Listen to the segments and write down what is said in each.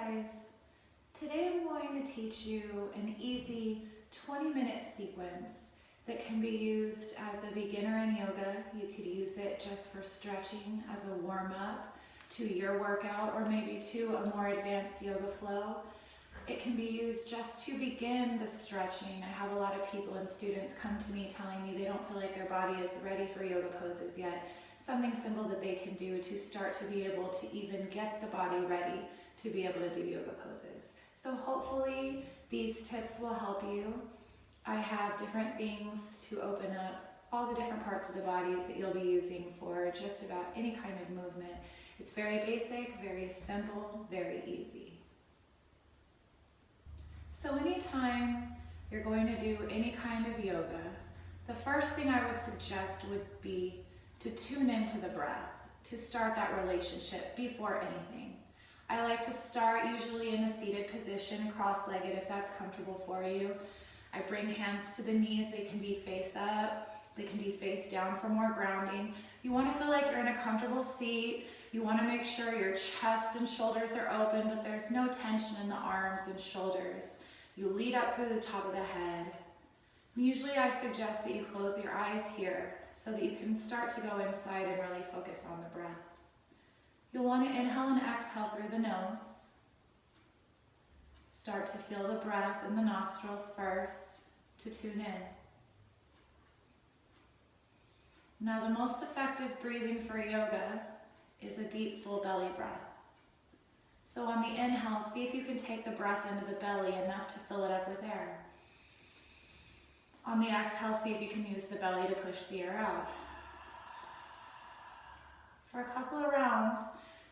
guys, today I'm going to teach you an easy 20-minute sequence that can be used as a beginner in yoga. You could use it just for stretching as a warm-up to your workout or maybe to a more advanced yoga flow. It can be used just to begin the stretching. I have a lot of people and students come to me telling me they don't feel like their body is ready for yoga poses yet. Something simple that they can do to start to be able to even get the body ready to be able to do yoga poses. So hopefully these tips will help you. I have different things to open up all the different parts of the bodies that you'll be using for just about any kind of movement. It's very basic, very simple, very easy. So anytime you're going to do any kind of yoga, the first thing I would suggest would be to tune into the breath, to start that relationship before anything. I like to start usually in a seated position, cross-legged if that's comfortable for you. I bring hands to the knees. They can be face up, they can be face down for more grounding. You want to feel like you're in a comfortable seat. You want to make sure your chest and shoulders are open, but there's no tension in the arms and shoulders. You lead up through the top of the head. Usually I suggest that you close your eyes here so that you can start to go inside and really focus on the breath. You'll want to inhale and exhale through the nose. Start to feel the breath in the nostrils first to tune in. Now the most effective breathing for yoga is a deep full belly breath. So on the inhale, see if you can take the breath into the belly enough to fill it up with air. On the exhale, see if you can use the belly to push the air out. For a couple of rounds,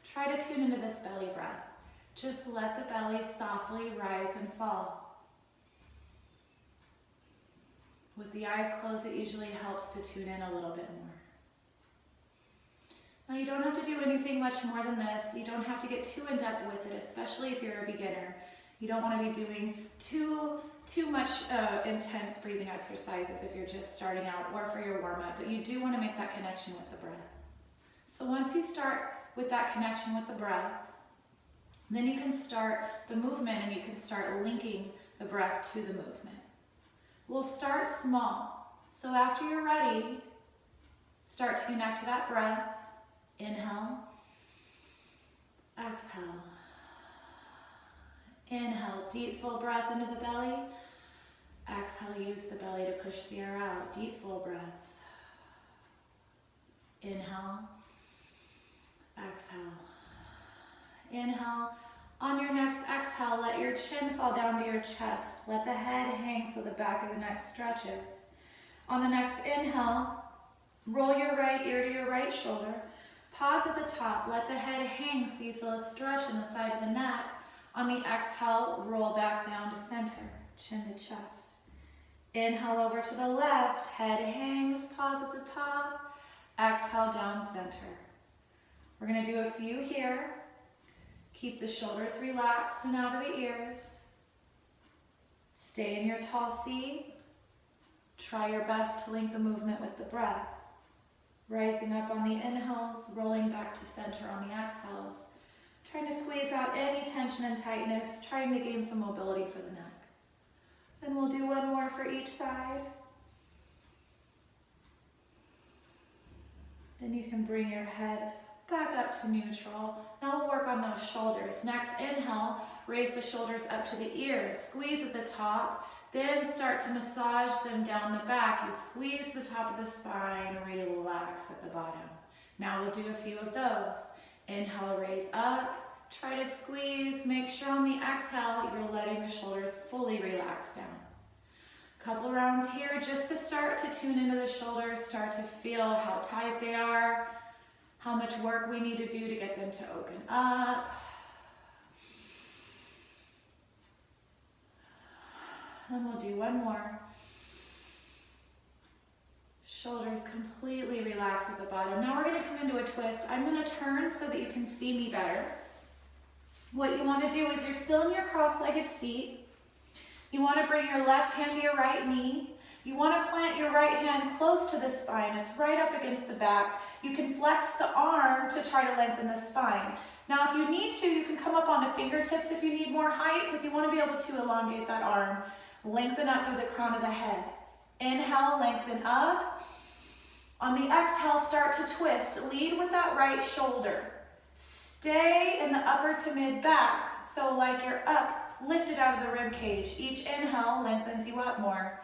try to tune into this belly breath. Just let the belly softly rise and fall. With the eyes closed, it usually helps to tune in a little bit more. Now you don't have to do anything much more than this. You don't have to get too in depth with it, especially if you're a beginner. You don't want to be doing too much intense breathing exercises if you're just starting out or for your warm-up, but you do want to make that connection with the breath. So once you start with that connection with the breath, then you can start the movement and you can start linking the breath to the movement. We'll start small. So after you're ready, start to connect to that breath. Inhale, exhale. Inhale, deep full breath into the belly. Exhale, use the belly to push the air out. Deep full breaths. Inhale, exhale. Inhale. On your next exhale, let your chin fall down to your chest. Let the head hang so the back of the neck stretches. On the next inhale, roll your right ear to your right shoulder. Pause at the top. Let the head hang so you feel a stretch in the side of the neck. On the exhale, roll back down to center, chin to chest. Inhale over to the left, head hangs, pause at the top. Exhale, down center. We're going to do a few here. Keep the shoulders relaxed and out of the ears. Stay in your tall seat. Try your best to link the movement with the breath. Rising up on the inhales, rolling back to center on the exhales. Trying to squeeze out any tension and tightness, trying to gain some mobility for the neck. Then we'll do one more for each side. Then you can bring your head back up to neutral. Now we'll work on those shoulders. Next inhale, raise the shoulders up to the ears. Squeeze at the top, then start to massage them down the back. You squeeze the top of the spine, relax at the bottom. Now we'll do a few of those. Inhale, raise up, try to squeeze. Make sure on the exhale, you're letting the shoulders fully relax down. Couple rounds here just to start to tune into the shoulders, start to feel how tight they are, how much work we need to do to get them to open up. And we'll do one more. Shoulders completely relax at the bottom. Now we're going to come into a twist. I'm going to turn so that you can see me better. What you want to do is you're still in your cross-legged seat. You want to bring your left hand to your right knee. You want to plant your right hand close to the spine. It's right up against the back. You can flex the arm to try to lengthen the spine. Now, if you need to, you can come up onto fingertips if you need more height, because you want to be able to elongate that arm. Lengthen up through the crown of the head. Inhale, lengthen up. On the exhale, start to twist. Lead with that right shoulder. Stay in the upper to mid back. So like you're up, lifted out of the rib cage. Each inhale lengthens you up more.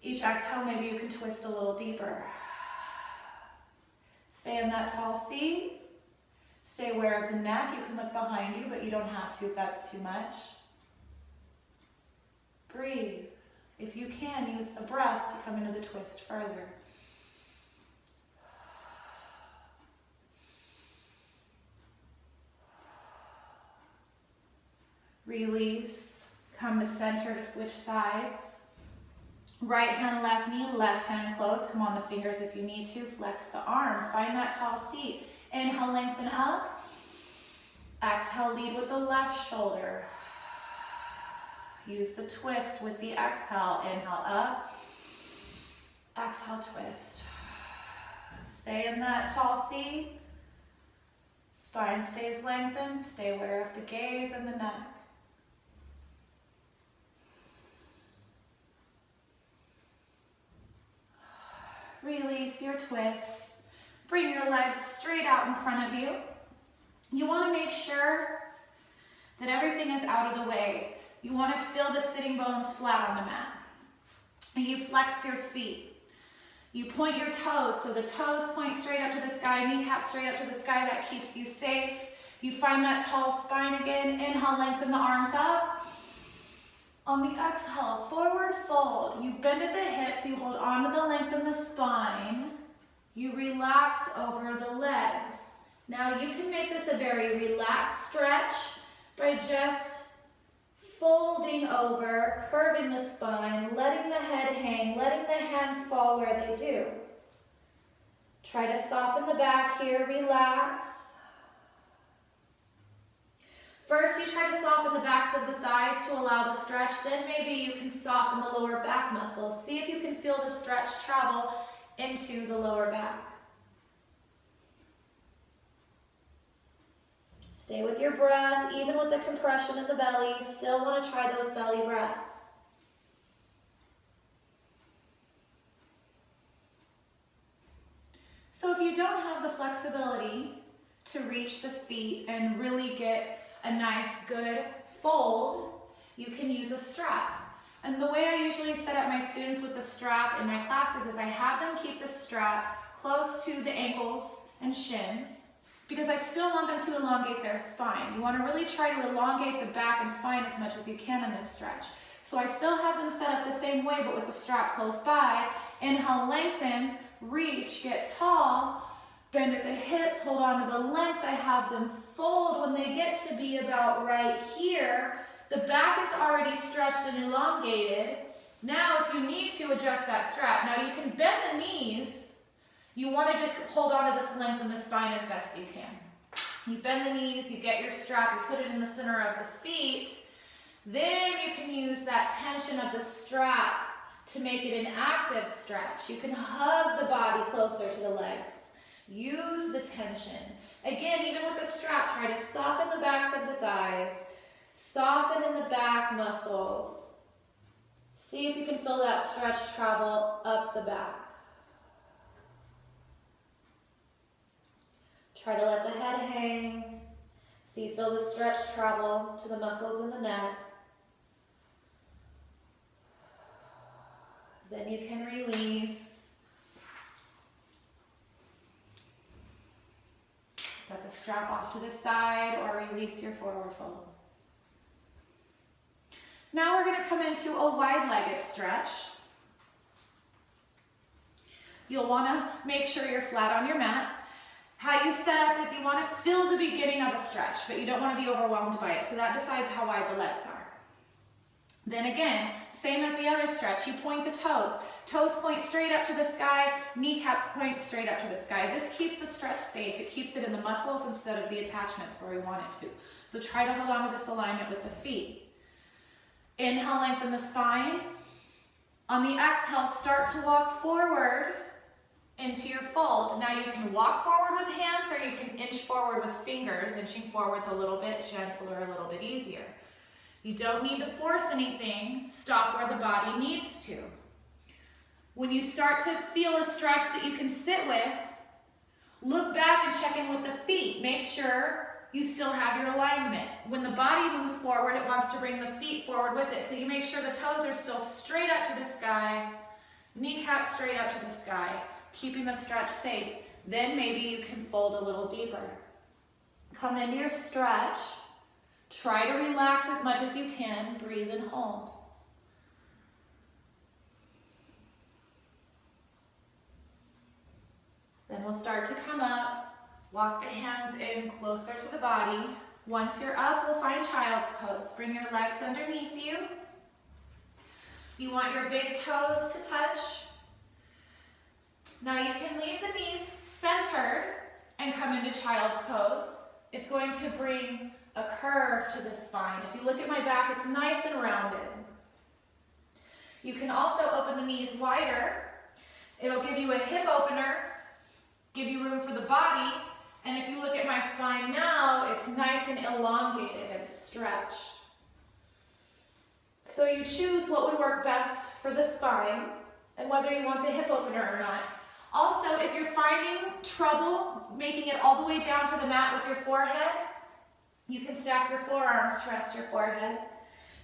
Each exhale, maybe you can twist a little deeper. Stay in that tall seat. Stay aware of the neck. You can look behind you, but you don't have to if that's too much. Breathe. If you can, use the breath to come into the twist further. Release. Come to center to switch sides. Right hand, left knee, left hand close. Come on the fingers if you need to. Flex the arm. Find that tall seat. Inhale, lengthen up. Exhale, lead with the left shoulder. Use the twist with the exhale. Inhale up. Exhale, twist. Stay in that tall seat. Spine stays lengthened. Stay aware of the gaze and the neck. Release your twist. Bring your legs straight out in front of you. You want to make sure that everything is out of the way. You want to feel the sitting bones flat on the mat. And you flex your feet. You point your toes, so the toes point straight up to the sky, kneecap straight up to the sky. That keeps you safe. You find that tall spine again. Inhale, lengthen the arms up. On the exhale, forward fold. You bend at the hips, you hold on to the length of the spine. You relax over the legs. Now you can make this a very relaxed stretch by just folding over, curving the spine, letting the head hang, letting the hands fall where they do. Try to soften the back here, relax. First, you try to soften the backs of the thighs to allow the stretch. Then maybe you can soften the lower back muscles. See if you can feel the stretch travel into the lower back. Stay with your breath, even with the compression in the belly. Still want to try those belly breaths. So if you don't have the flexibility to reach the feet and really get a nice, good fold, you can use a strap. And the way I usually set up my students with the strap in my classes is I have them keep the strap close to the ankles and shins because I still want them to elongate their spine. You want to really try to elongate the back and spine as much as you can in this stretch. So I still have them set up the same way, but with the strap close by. Inhale, lengthen, reach, get tall. Bend at the hips, hold on to the length. I have them fold. When they get to be about right here, the back is already stretched and elongated. Now, if you need to adjust that strap, now you can bend the knees. You want to just hold on to this length in the spine as best you can. You bend the knees, you get your strap, you put it in the center of the feet. Then you can use that tension of the strap to make it an active stretch. You can hug the body closer to the legs. Use the tension. Again, even with the strap, try to soften the backs of the thighs. Soften in the back muscles. See if you can feel that stretch travel up the back. Try to let the head hang. See, feel the stretch travel to the muscles in the neck. Then you can release. Set the strap off to the side or release your forward fold. Now we're going to come into a wide-legged stretch. You'll want to make sure you're flat on your mat. How you set up is you want to feel the beginning of a stretch, but you don't want to be overwhelmed by it. So that decides how wide the legs are. Then again, same as the other stretch, you point the toes. Toes point straight up to the sky, kneecaps point straight up to the sky. This keeps the stretch safe. It keeps it in the muscles instead of the attachments where we want it to. So try to hold on to this alignment with the feet. Inhale, lengthen the spine. On the exhale, start to walk forward. into your fold. Now you can walk forward with hands or you can inch forward with fingers. Inching forward's a little bit gentler, a little bit easier. You don't need to force anything. Stop where the body needs to. When you start to feel a stretch that you can sit with, look back and check in with the feet. Make sure you still have your alignment. When the body moves forward, it wants to bring the feet forward with it. So you make sure the toes are still straight up to the sky, kneecaps straight up to the sky, keeping the stretch safe. Then maybe you can fold a little deeper. Come into your stretch. Try to relax as much as you can. Breathe and hold. Then we'll start to come up. Walk the hands in closer to the body. Once you're up, we'll find child's pose. Bring your legs underneath you. You want your big toes to touch. Now you can leave the knees centered and come into child's pose. It's going to bring a curve to the spine. If you look at my back, it's nice and rounded. You can also open the knees wider. It'll give you a hip opener, give you room for the body, and if you look at my spine now, it's nice and elongated and stretched. So you choose what would work best for the spine and whether you want the hip opener or not. Also, if you're finding trouble making it all the way down to the mat with your forehead, you can stack your forearms to rest your forehead.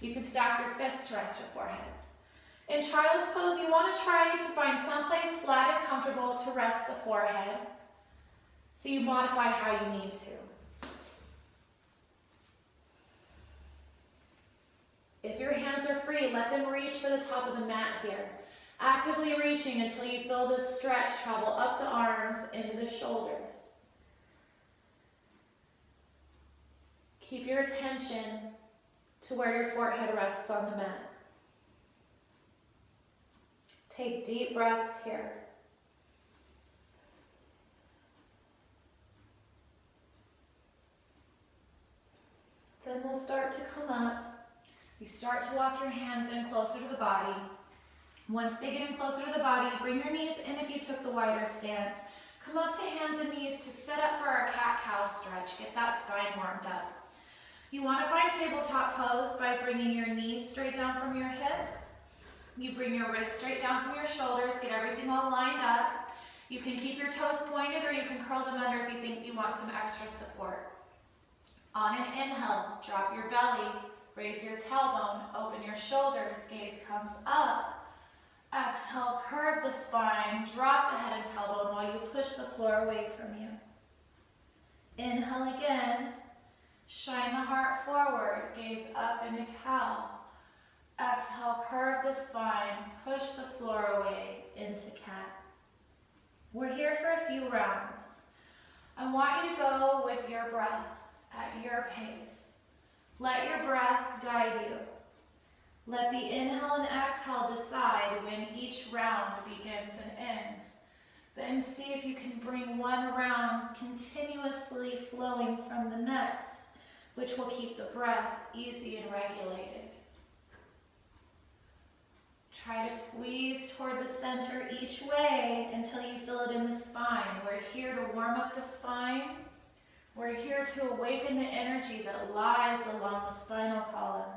You can stack your fists to rest your forehead. In child's pose, you want to try to find someplace flat and comfortable to rest the forehead. So you modify how you need to. If your hands are free, let them reach for the top of the mat here. Actively reaching until you feel the stretch travel up the arms into the shoulders. Keep your attention to where your forehead rests on the mat. Take deep breaths here. Then we'll start to come up. You start to walk your hands in closer to the body. Once they get in closer to the body, bring your knees in if you took the wider stance. Come up to hands and knees to set up for our cat-cow stretch. Get that spine warmed up. You want to find tabletop pose by bringing your knees straight down from your hips. You bring your wrists straight down from your shoulders. Get everything all lined up. You can keep your toes pointed or you can curl them under if you think you want some extra support. On an inhale, drop your belly, raise your tailbone, open your shoulders, gaze comes up. Exhale, curve the spine, drop the head and tailbone while you push the floor away from you. Inhale again, shine the heart forward, gaze up into cow. Exhale, curve the spine, push the floor away into cat. We're here for a few rounds. I want you to go with your breath at your pace. Let your breath guide you. Let the inhale and exhale decide when each round begins and ends. Then see if you can bring one round continuously flowing from the next, which will keep the breath easy and regulated. Try to squeeze toward the center each way until you feel it in the spine. We're here to warm up the spine. We're here to awaken the energy that lies along the spinal column.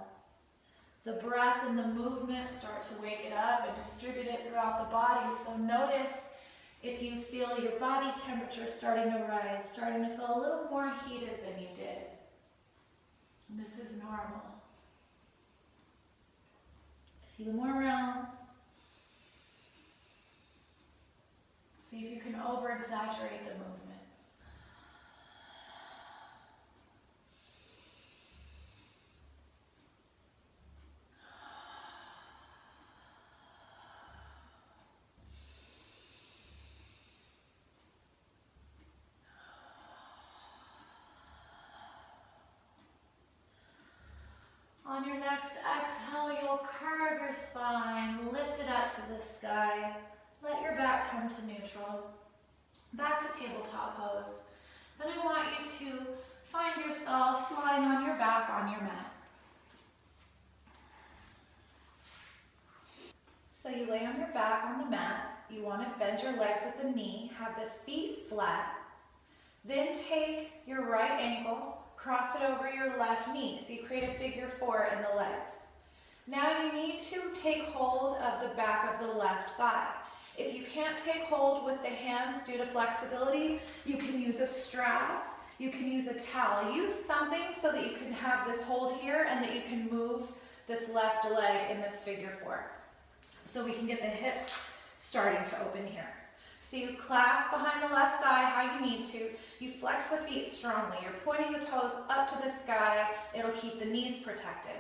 The breath and the movement start to wake it up and distribute it throughout the body. So notice if you feel your body temperature starting to rise, starting to feel a little more heated than you did. And this is normal. A few more rounds. See if you can over-exaggerate the movements. On your next exhale, you'll curve your spine, lift it up to the sky. Let your back come to neutral. Back to tabletop pose. Then I want you to find yourself lying on your back on your mat. So you lay on your back on the mat. you want to bend your legs at the knee, have the feet flat. Then take your right ankle, cross it over your left knee. So you create a figure 4 in the legs. Now you need to take hold of the back of the left thigh. If you can't take hold with the hands due to flexibility, you can use a strap, you can use a towel. Use something so that you can have this hold here and that you can move this left leg in this figure 4. So we can get the hips starting to open here. So you clasp behind the left thigh how you need to. You flex the feet strongly. You're pointing the toes up to the sky. It'll keep the knees protected.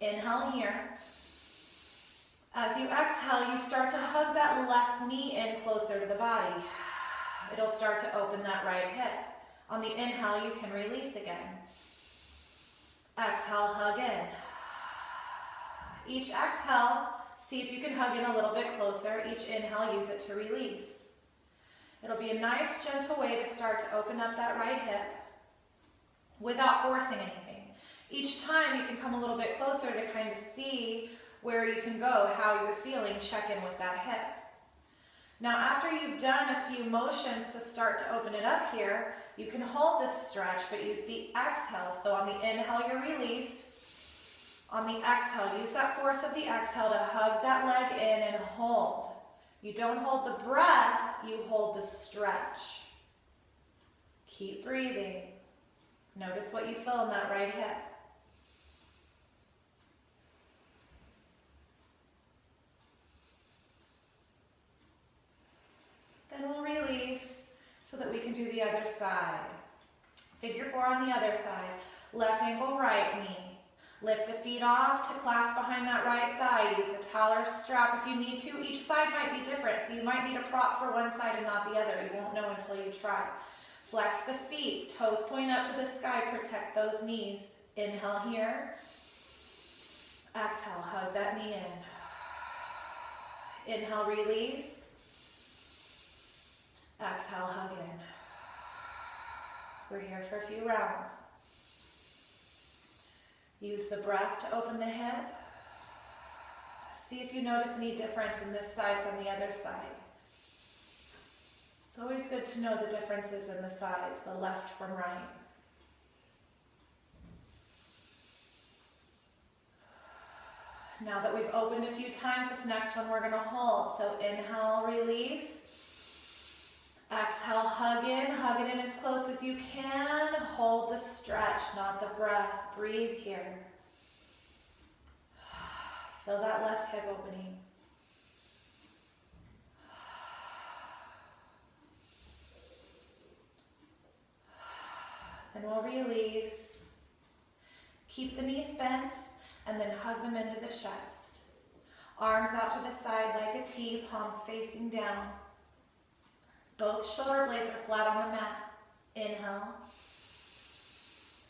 Inhale here. As you exhale, you start to hug that left knee in closer to the body. It'll start to open that right hip. On the inhale, you can release again. Exhale, hug in. Each exhale, see if you can hug in a little bit closer. Each inhale, use it to release. It'll be a nice, gentle way to start to open up that right hip without forcing anything. Each time you can come a little bit closer to kind of see where you can go, how you're feeling, check in with that hip. Now after you've done a few motions to start to open it up here, you can hold this stretch but use the exhale. So on the inhale you're released. On the exhale, use that force of the exhale to hug that leg in and hold. You don't hold the breath, you hold the stretch. Keep breathing. Notice what you feel in that right hip. Then we'll release so that we can do the other side. Figure 4 on the other side. Left ankle, right knee. Lift the feet off to clasp behind that right thigh. Use a towel or strap if you need to. Each side might be different, so you might need a prop for one side and not the other. You won't know until you try. Flex the feet. Toes point up to the sky. Protect those knees. Inhale here. Exhale, hug that knee in. Inhale, release. Exhale, hug in. We're here for a few rounds. Use the breath to open the hip. See if you notice any difference in this side from the other side. It's always good to know the differences in the sides, the left from right. Now that we've opened a few times, this next one we're going to hold. So inhale, release. Exhale, hug it in as close as you can. Hold the stretch, not the breath. Breathe here. Feel that left hip opening. Then we'll release. Keep the knees bent and then hug them into the chest. Arms out to the side like a T, palms facing down. Both shoulder blades are flat on the mat. Inhale.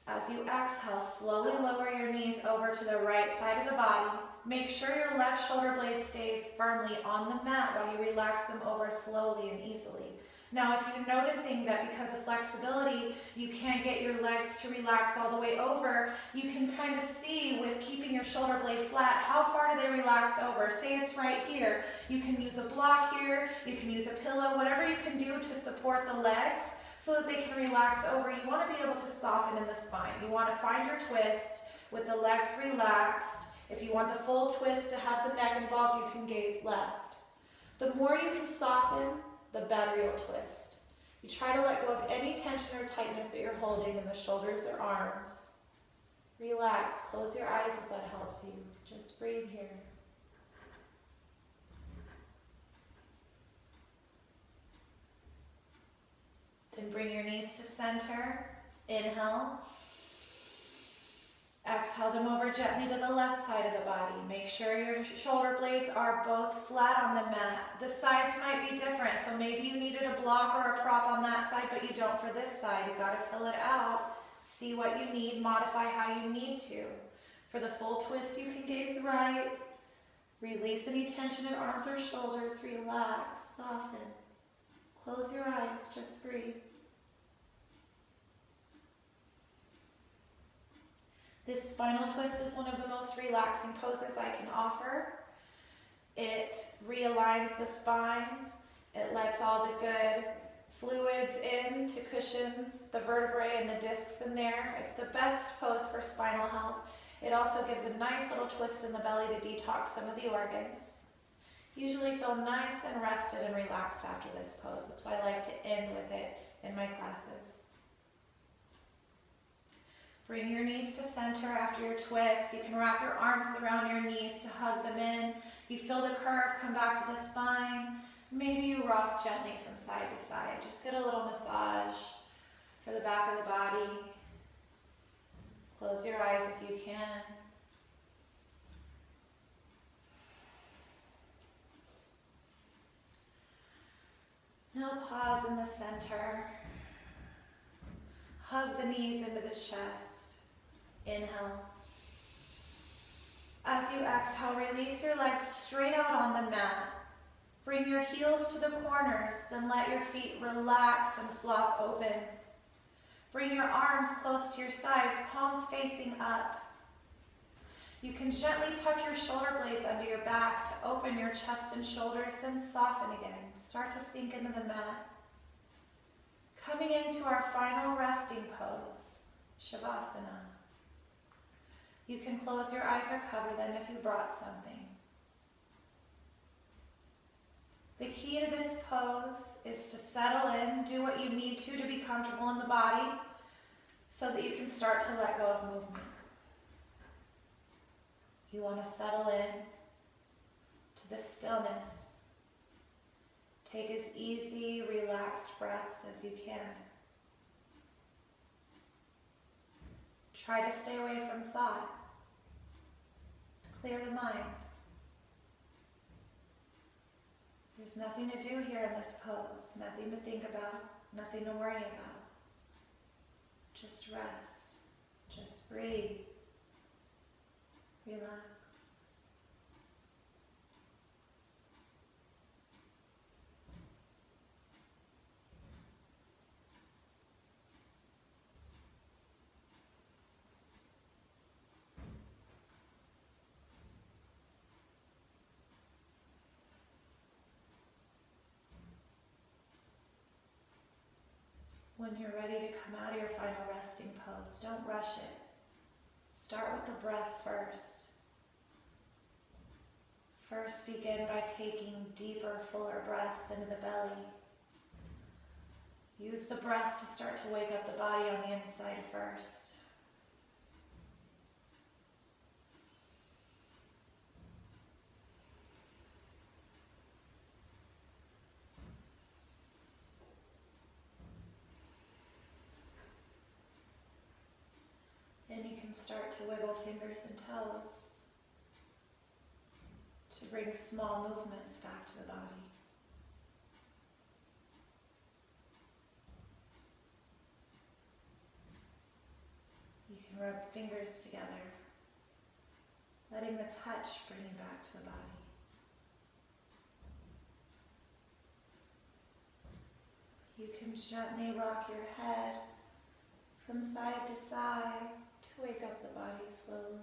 As you exhale, slowly lower your knees over to the right side of the body. Make sure your left shoulder blade stays firmly on the mat while you relax them over slowly and easily. Now, if you're noticing that because of flexibility, you can't get your legs to relax all the way over, you can kind of see with keeping your shoulder blade flat, how far do they relax over? Say it's right here. You can use a block here, you can use a pillow, whatever you can do to support the legs so that they can relax over. You want to be able to soften in the spine. You want to find your twist with the legs relaxed. If you want the full twist to have the neck involved, you can gaze left. The more you can soften, the better you'll twist. You try to let go of any tension or tightness that you're holding in the shoulders or arms. Relax, close your eyes if that helps you. Just breathe here. Then bring your knees to center. Inhale. Exhale them over gently to the left side of the body. Make sure your shoulder blades are both flat on the mat. The sides might be different, so maybe you needed a block or a prop on that side, but you don't for this side. You've got to fill it out. See what you need, modify how you need to. For the full twist, you can gaze right. Release any tension in arms or shoulders. Relax, soften. Close your eyes, just breathe. This spinal twist is one of the most relaxing poses I can offer. It realigns the spine. It lets all the good fluids in to cushion the vertebrae and the discs in there. It's the best pose for spinal health. It also gives a nice little twist in the belly to detox some of the organs. Usually feel nice and rested and relaxed after this pose. That's why I like to end with it in my classes. Bring your knees to center after your twist. You can wrap your arms around your knees to hug them in. You feel the curve come back to the spine. Maybe you rock gently from side to side. Just get a little massage for the back of the body. Close your eyes if you can. Now pause in the center. Hug the knees into the chest. Inhale. As you exhale, release your legs straight out on the mat. Bring your heels to the corners, then let your feet relax and flop open. Bring your arms close to your sides, palms facing up. You can gently tuck your shoulder blades under your back to open your chest and shoulders, then soften again. Start to sink into the mat. Coming into our final resting pose, Savasana. You can close your eyes or cover them if you brought something. The key to this pose is to settle in, do what you need to be comfortable in the body so that you can start to let go of movement. You want to settle in to the stillness. Take as easy, relaxed breaths as you can. Try to stay away from thought. Clear the mind. There's nothing to do here in this pose, nothing to think about, nothing to worry about. Just rest, just breathe, relax. When you're ready to come out of your final resting pose, don't rush it. Start with the breath first. First, begin by taking deeper, fuller breaths into the belly. Use the breath to start to wake up the body on the inside first. Then you can start to wiggle fingers and toes to bring small movements back to the body. You can rub fingers together, letting the touch bring you back to the body. You can gently rock your head from side to side to wake up the body slowly.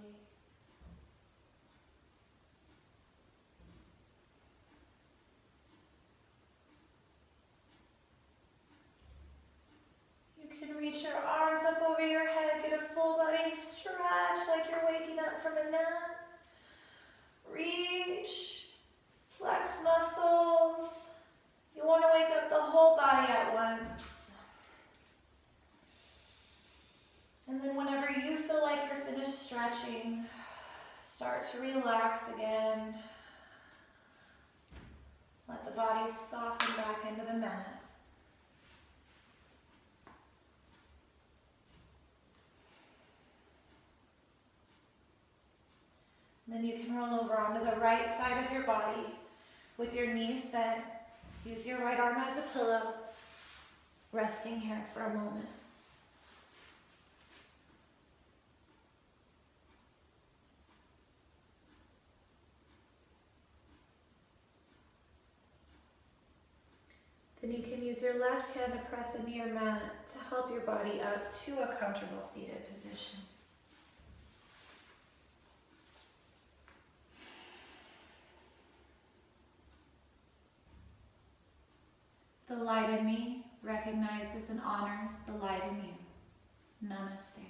You can reach your arms up over your head, get a full body stretch like you're waking up from a nap. Reach, flex muscles. You want to wake up the whole body at once. And then whenever you feel like you're finished stretching, start to relax again. Let the body soften back into the mat. And then you can roll over onto the right side of your body with your knees bent. Use your right arm as a pillow, resting here for a moment. Then you can use your left hand to press into your mat to help your body up to a comfortable seated position. The light in me recognizes and honors the light in you. Namaste.